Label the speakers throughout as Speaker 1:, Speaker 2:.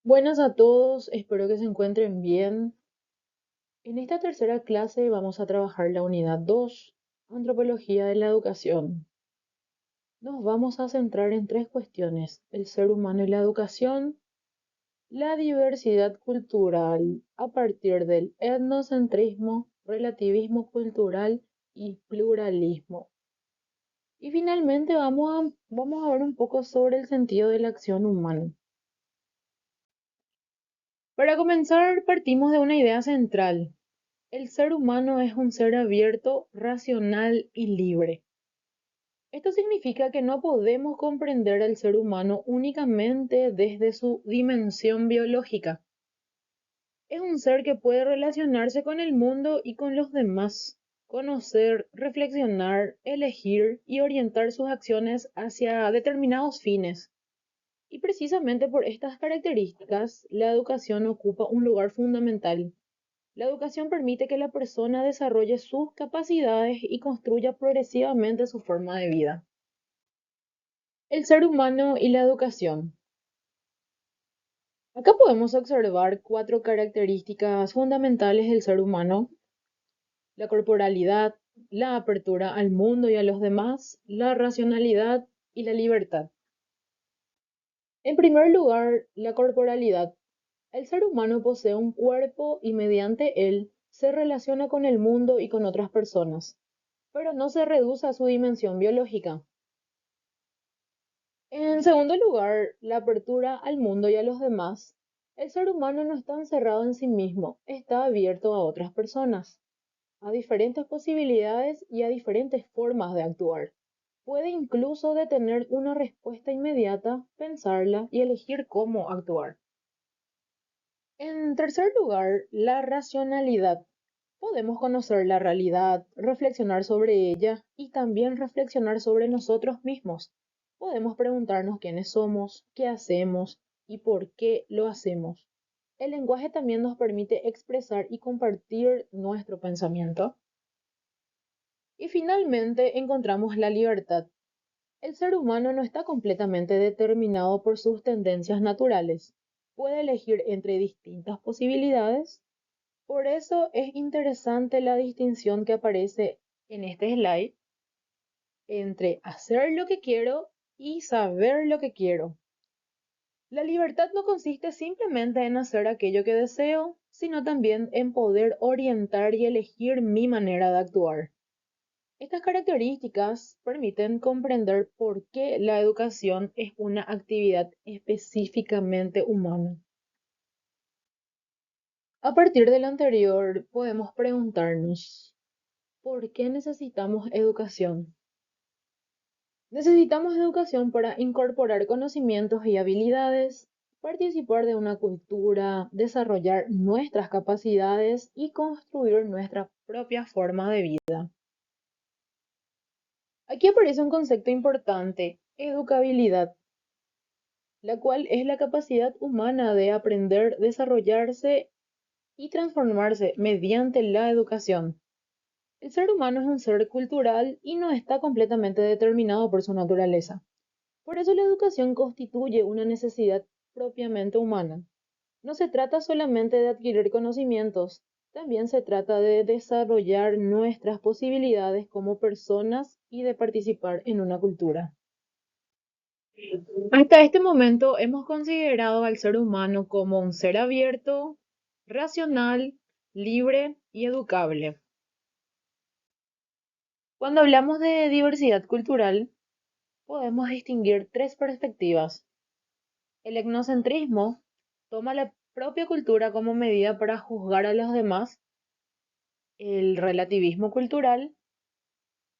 Speaker 1: Buenas a todos, espero que se encuentren bien. En esta tercera clase vamos a trabajar la unidad 2, Antropología de la Educación. Nos vamos a centrar en tres cuestiones: el ser humano y la educación, la diversidad cultural a partir del etnocentrismo, relativismo cultural y pluralismo. Y finalmente vamos a ver un poco sobre el sentido de la acción humana. Para comenzar, partimos de una idea central. El ser humano es un ser abierto, racional y libre. Esto significa que no podemos comprender al ser humano únicamente desde su dimensión biológica. Es un ser que puede relacionarse con el mundo y con los demás, conocer, reflexionar, elegir y orientar sus acciones hacia determinados fines. Y precisamente por estas características, la educación ocupa un lugar fundamental. La educación permite que la persona desarrolle sus capacidades y construya progresivamente su forma de vida. El ser humano y la educación. Acá podemos observar cuatro características fundamentales del ser humano: la corporalidad, la apertura al mundo y a los demás, la racionalidad y la libertad. En primer lugar, la corporalidad. El ser humano posee un cuerpo y mediante él se relaciona con el mundo y con otras personas, pero no se reduce a su dimensión biológica. En segundo lugar, la apertura al mundo y a los demás. El ser humano no está encerrado en sí mismo, está abierto a otras personas, a diferentes posibilidades y a diferentes formas de actuar. Puede incluso detener una respuesta inmediata, pensarla y elegir cómo actuar. En tercer lugar, la racionalidad. Podemos conocer la realidad, reflexionar sobre ella y también reflexionar sobre nosotros mismos. Podemos preguntarnos quiénes somos, qué hacemos y por qué lo hacemos. El lenguaje también nos permite expresar y compartir nuestro pensamiento. Y finalmente encontramos la libertad. El ser humano no está completamente determinado por sus tendencias naturales. Puede elegir entre distintas posibilidades. Por eso es interesante la distinción que aparece en este slide entre hacer lo que quiero y saber lo que quiero. La libertad no consiste simplemente en hacer aquello que deseo, sino también en poder orientar y elegir mi manera de actuar. Estas características permiten comprender por qué la educación es una actividad específicamente humana. A partir de lo anterior, podemos preguntarnos: ¿por qué necesitamos educación? Necesitamos educación para incorporar conocimientos y habilidades, participar de una cultura, desarrollar nuestras capacidades y construir nuestra propia forma de vida. Aquí aparece un concepto importante: educabilidad, la cual es la capacidad humana de aprender, desarrollarse y transformarse mediante la educación. El ser humano es un ser cultural y no está completamente determinado por su naturaleza. Por eso la educación constituye una necesidad propiamente humana. No se trata solamente de adquirir conocimientos, también se trata de desarrollar nuestras posibilidades como personas y de participar en una cultura. Hasta este momento hemos considerado al ser humano como un ser abierto, racional, libre y educable. Cuando hablamos de diversidad cultural, podemos distinguir tres perspectivas. El etnocentrismo toma la propia cultura como medida para juzgar a los demás. El relativismo cultural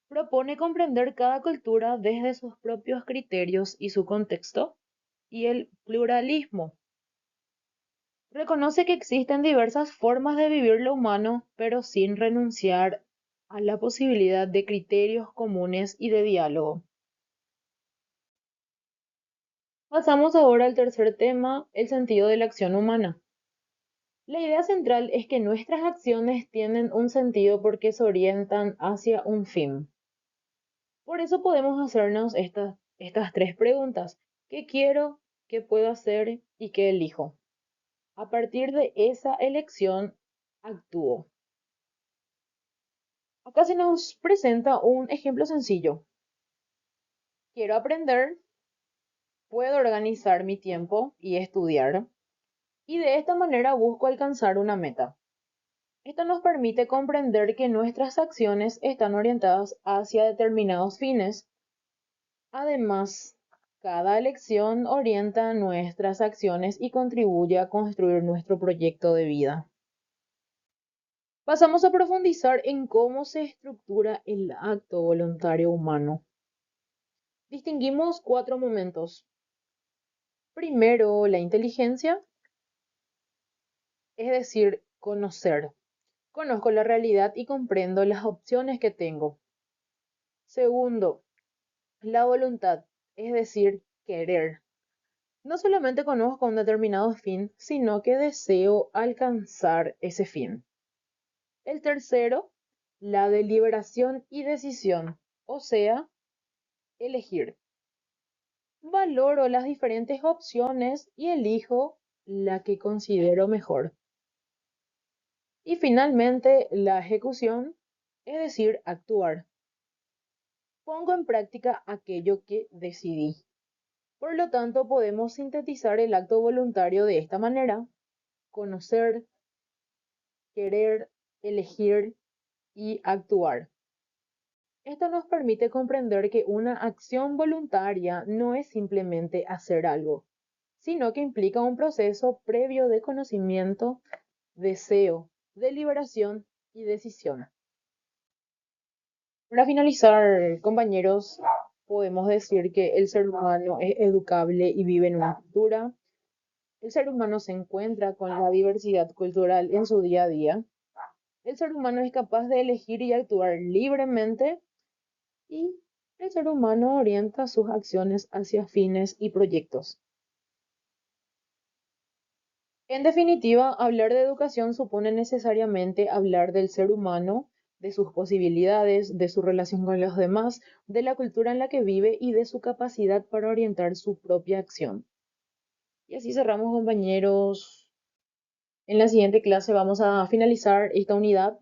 Speaker 1: propone comprender cada cultura desde sus propios criterios y su contexto. Y el pluralismo reconoce que existen diversas formas de vivir lo humano, pero sin renunciar a la posibilidad de criterios comunes y de diálogo. Pasamos ahora al tercer tema: el sentido de la acción humana. La idea central es que nuestras acciones tienen un sentido porque se orientan hacia un fin. Por eso podemos hacernos estas tres preguntas: ¿qué quiero? ¿Qué puedo hacer? ¿Y qué elijo? A partir de esa elección, actúo. Acá se nos presenta un ejemplo sencillo. Quiero aprender, puedo organizar mi tiempo y estudiar, y de esta manera busco alcanzar una meta. Esto nos permite comprender que nuestras acciones están orientadas hacia determinados fines. Además, cada elección orienta nuestras acciones y contribuye a construir nuestro proyecto de vida. Pasamos a profundizar en cómo se estructura el acto voluntario humano. Distinguimos 4 momentos. Primero, la inteligencia, es decir, conocer. Conozco la realidad y comprendo las opciones que tengo. Segundo, la voluntad, es decir, querer. No solamente conozco un determinado fin, sino que deseo alcanzar ese fin. El tercero, la deliberación y decisión, o sea, elegir. Valoro las diferentes opciones y elijo la que considero mejor. Y finalmente, la ejecución, es decir, actuar. Pongo en práctica aquello que decidí. Por lo tanto, podemos sintetizar el acto voluntario de esta manera: conocer, querer, elegir y actuar. Esto nos permite comprender que una acción voluntaria no es simplemente hacer algo, sino que implica un proceso previo de conocimiento, deseo, deliberación y decisión. Para finalizar, compañeros, podemos decir que el ser humano es educable y vive en una cultura. El ser humano se encuentra con la diversidad cultural en su día a día. El ser humano es capaz de elegir y actuar libremente, y el ser humano orienta sus acciones hacia fines y proyectos. En definitiva, hablar de educación supone necesariamente hablar del ser humano, de sus posibilidades, de su relación con los demás, de la cultura en la que vive y de su capacidad para orientar su propia acción. Y así cerramos, compañeros. En la siguiente clase vamos a finalizar esta unidad.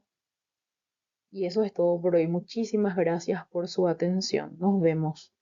Speaker 1: Y eso es todo por hoy. Muchísimas gracias por su atención. Nos vemos.